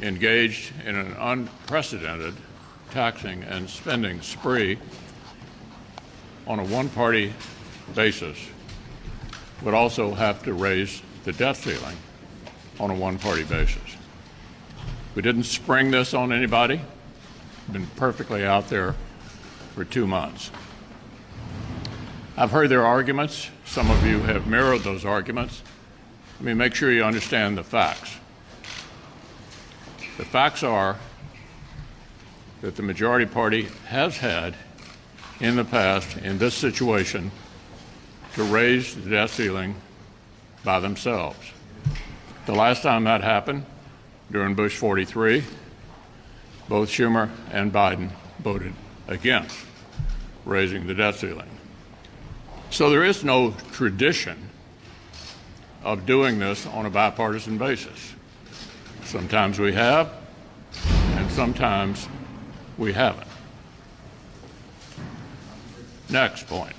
engaged in an unprecedented taxing and spending spree on a one-party basis would also have to raise the debt ceiling on a one-party basis. We didn't spring this on anybody. It's been perfectly out there for 2 months. I've heard their arguments. Some of you have mirrored those arguments. Let me make sure you understand the facts. The facts are that the majority party has had, in the past, in this situation, to raise the debt ceiling by themselves. The last time that happened, during Bush 43, both Schumer and Biden voted against raising the debt ceiling. So there is no tradition of doing this on a bipartisan basis. Sometimes we have, and sometimes we haven't. Next point.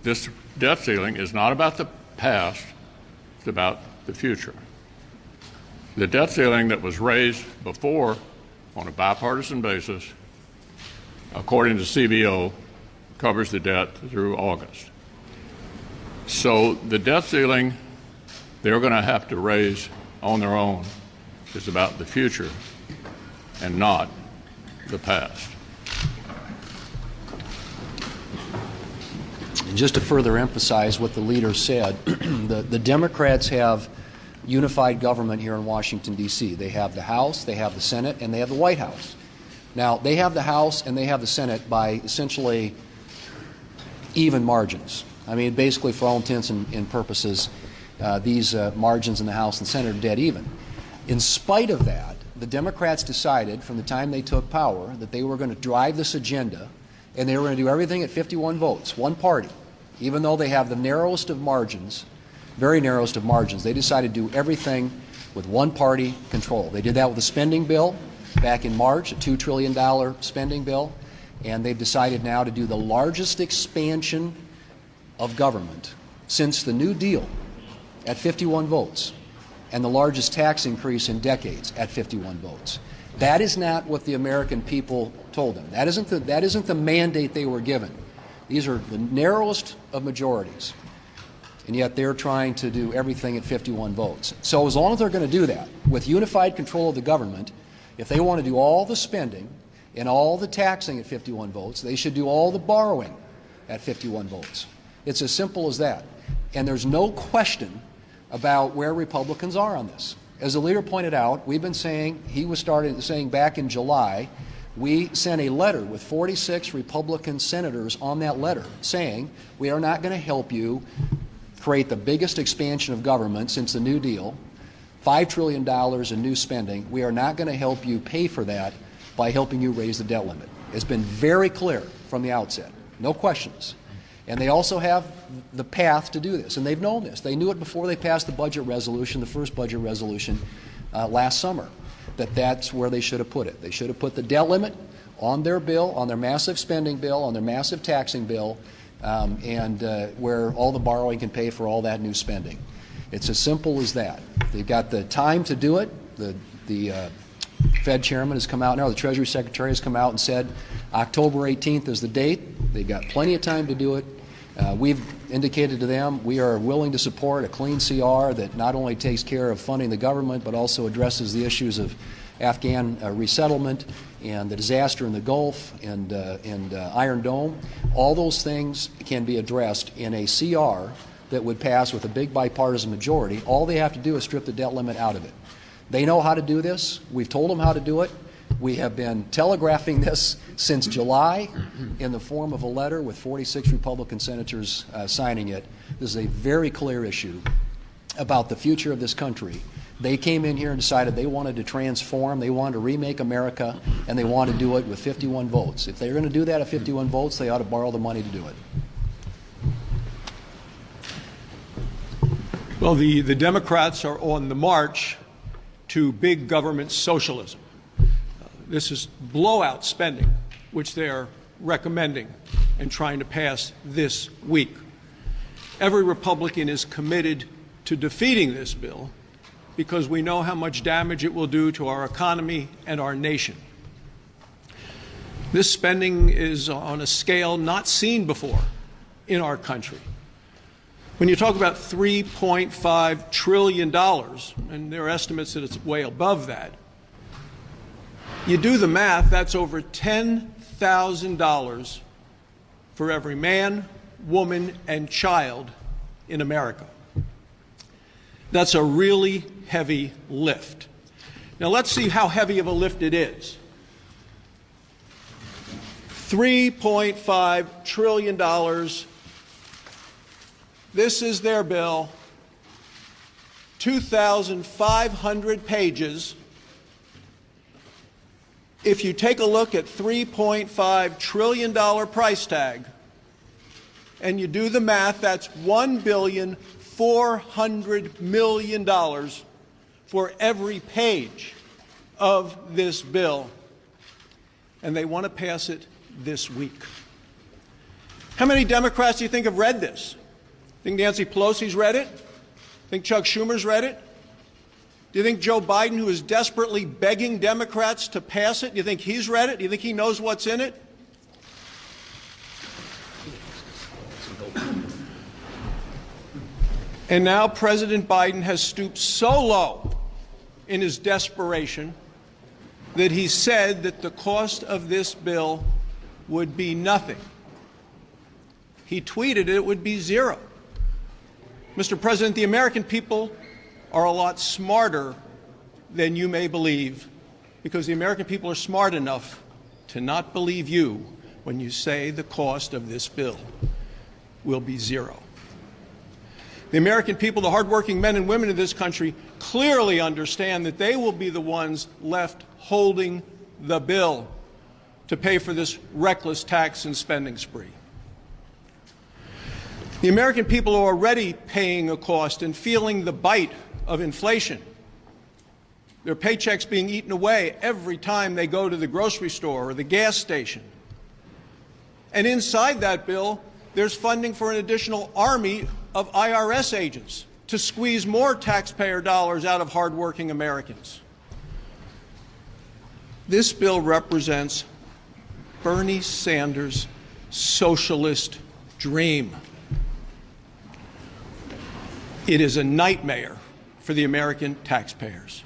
This debt ceiling is not about the past, it's about the future. The debt ceiling that was raised before on a bipartisan basis, according to CBO, covers the debt through August. So the debt ceiling they're going to have to raise on their own is about the future and not the past. And just to further emphasize what the leader said, the Democrats have unified government here in Washington, D.C. They have the House, they have the Senate, and they have the White House. Now, they have the House and they have the Senate by essentially even margins. I mean, basically, for all intents and purposes, these margins in the House and Senate are dead even. In spite of that, the Democrats decided from the time they took power that they were going to drive this agenda, and they were going to do everything at 51 votes, one party. Even though they have the narrowest of margins, very narrowest of margins, they decided to do everything with one party control. They did that with the spending bill back in March, a $2 trillion spending bill, and they've decided now to do the largest expansion of government since the New Deal at 51 votes, and the largest tax increase in decades at 51 votes. That is not what the American people told them. That isn't the mandate they were given. These are the narrowest of majorities, and yet they're trying to do everything at 51 votes. So as long as they're going to do that, with unified control of the government, if they want to do all the spending and all the taxing at 51 votes, they should do all the borrowing at 51 votes. It's as simple as that. And there's no question about where Republicans are on this. As the leader pointed out, we've been saying, he was saying back in July, we sent a letter with 46 Republican senators on that letter saying we are not going to help you create the biggest expansion of government since the New Deal, $5 trillion in new spending. We are not going to help you pay for that by helping you raise the debt limit. It's been very clear from the outset, no questions. And they also have the path to do this, and they've known this. They knew it before they passed the budget resolution, the first budget resolution last summer, that that's where they should have put it. They should have put the debt limit on their bill, on their massive spending bill, on their massive taxing bill, and where all the borrowing can pay for all that new spending. It's as simple as that. They've got the time to do it. The Fed chairman has come out now, the Treasury Secretary has come out and said October 18th is the date. They've got plenty of time to do it. We've indicated to them we are willing to support a clean CR that not only takes care of funding the government but also addresses the issues of Afghan resettlement and the disaster in the Gulf and Iron Dome. All those things can be addressed in a CR that would pass with a big bipartisan majority. All they have to do is strip the debt limit out of it. They know how to do this. We've told them how to do it. We have been telegraphing this since July in the form of a letter with 46 Republican senators signing it. This is a very clear issue about the future of this country. They came in here and decided they wanted to transform, they wanted to remake America, and they wanted to do it with 51 votes. If they're going to do that at 51 votes, they ought to borrow the money to do it. Well, the Democrats are on the march to big government socialism. This is blowout spending, which they are recommending and trying to pass this week. Every Republican is committed to defeating this bill because we know how much damage it will do to our economy and our nation. This spending is on a scale not seen before in our country. When you talk about $3.5 trillion, and there are estimates that it's way above that, you do the math, that's over $10,000 for every man, woman, and child in America. That's a really heavy lift. Now let's see how heavy of a lift it is. $3.5 trillion. This is their bill. 2,500 pages. If you take a look at $3.5 trillion price tag and you do the math, that's $1.4 billion for every page of this bill. And they want to pass it this week. How many Democrats do you think have read this? Think Nancy Pelosi's read it? Think Chuck Schumer's read it? Do you think Joe Biden, who is desperately begging Democrats to pass it, do you think he's read it? Do you think he knows what's in it? And now President Biden has stooped so low in his desperation that he said that the cost of this bill would be nothing. He tweeted it would be zero. Mr. President, the American people are a lot smarter than you may believe, because the American people are smart enough to not believe you when you say the cost of this bill will be zero. The American people, the hardworking men and women of this country, clearly understand that they will be the ones left holding the bill to pay for this reckless tax and spending spree. The American people are already paying a cost and feeling the bite of inflation. Their paychecks being eaten away every time they go to the grocery store or the gas station. And inside that bill, there's funding for an additional army of IRS agents to squeeze more taxpayer dollars out of hardworking Americans. This bill represents Bernie Sanders' socialist dream. It is a nightmare for the American taxpayers.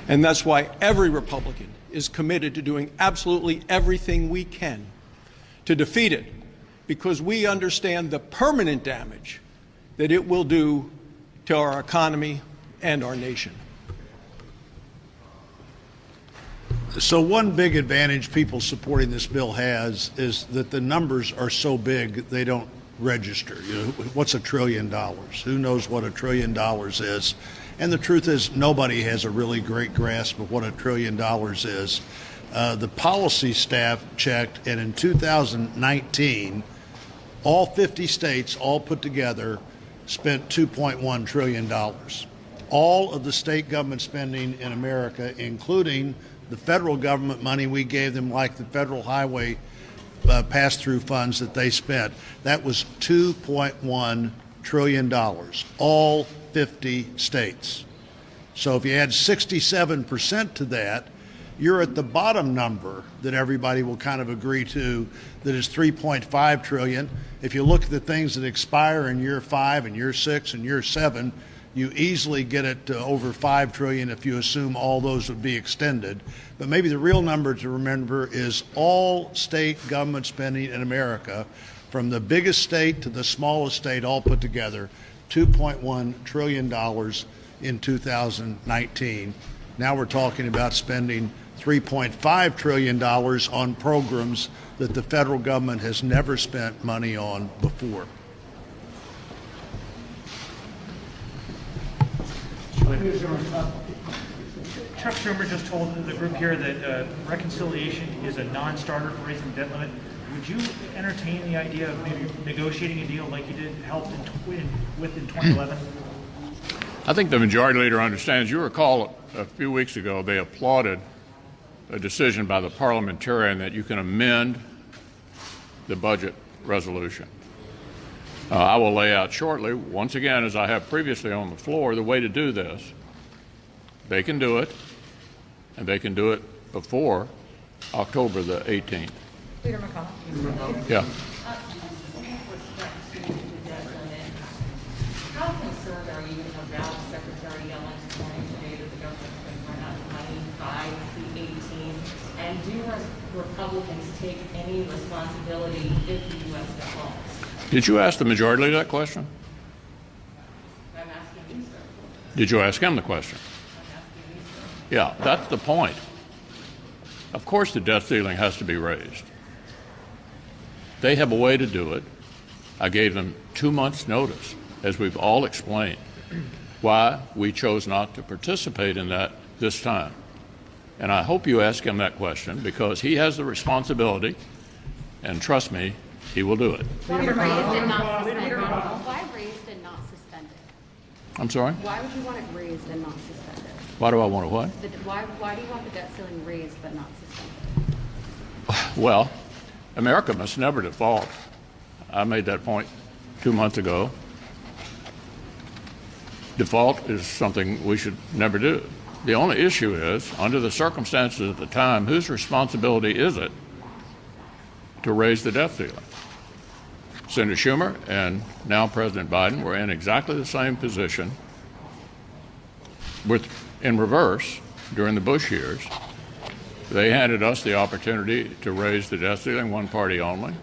And that's why every Republican is committed to doing absolutely everything we can to defeat it, because we understand the permanent damage that it will do to our economy and our nation. So one big advantage people supporting this bill has is that the numbers are so big they don't register. You know, what's $1 trillion? Who knows what $1 trillion is? And the truth is, nobody has a really great grasp of what $1 trillion is. The policy staff checked, and in 2019, all 50 states, all put together, spent $2.1 trillion. All of the state government spending in America, including the federal government money we gave them, like the federal highway pass-through funds that they spent, that was $2.1 trillion, all 50 states. So if you add 67% to that, you're at the bottom number that everybody will kind of agree to, that is $3.5 trillion. If you look at the things that expire in year 5 and year 6 and year 7, you easily get it to over $5 trillion if you assume all those would be extended. But maybe the real number to remember is all state government spending in America, from the biggest state to the smallest state, all put together, $2.1 trillion in 2019. Now we're talking about spending $3.5 trillion on programs that the federal government has never spent money on before. Chuck Schumer just told the group here that reconciliation is a non-starter for raising the debt limit. Would you entertain the idea of maybe negotiating a deal like you did helped in 2011? I think the majority leader understands. You recall a few weeks ago they applauded a decision by the parliamentarian that you can amend the budget resolution. I will lay out shortly, once again, as I have previously on the floor, the way to do this. They can do it, and they can do it before October the 18th. Leader McConnell. Yeah. How concerned are you about Secretary Yellen's point today that the government's going to run out of money by the 18th? And do Republicans take any responsibility if the U.S. defaults? Did you ask the majority leader that question? I'm asking you, sir. Did you ask him the question? I'm asking you, sir. Yeah, that's the point. Of course the debt ceiling has to be raised. They have a way to do it. I gave them 2 months' notice, as we've all explained, why we chose not to participate in that this time. And I hope you ask him that question, because he has the responsibility, and trust me, he will do it. Leader Raised and McConnell. not Leader suspended. McConnell. Why raised and not suspended? I'm sorry? Why would you want it raised and not suspended? Why do I want to what? Why do you want the debt ceiling raised but not suspended? Well, America must never default. I made that point 2 months ago. Default is something we should never do. The only issue is, under the circumstances at the time, whose responsibility is it to raise the debt ceiling? Senator Schumer and now President Biden were in exactly the same position in reverse during the Bush years. They handed us the opportunity to raise the debt ceiling, one party only.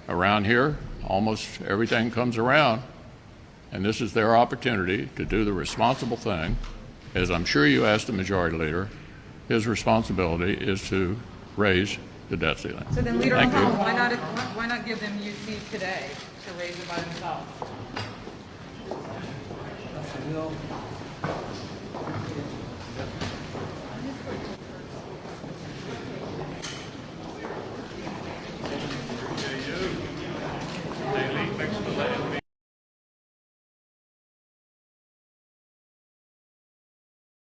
Around here, almost everything comes around, and this is their opportunity to do the responsible thing. As I'm sure you asked the majority leader, his responsibility is to raise the debt ceiling. So then, Leader Thank you. McConnell, why not give them UC today to raise it by themselves?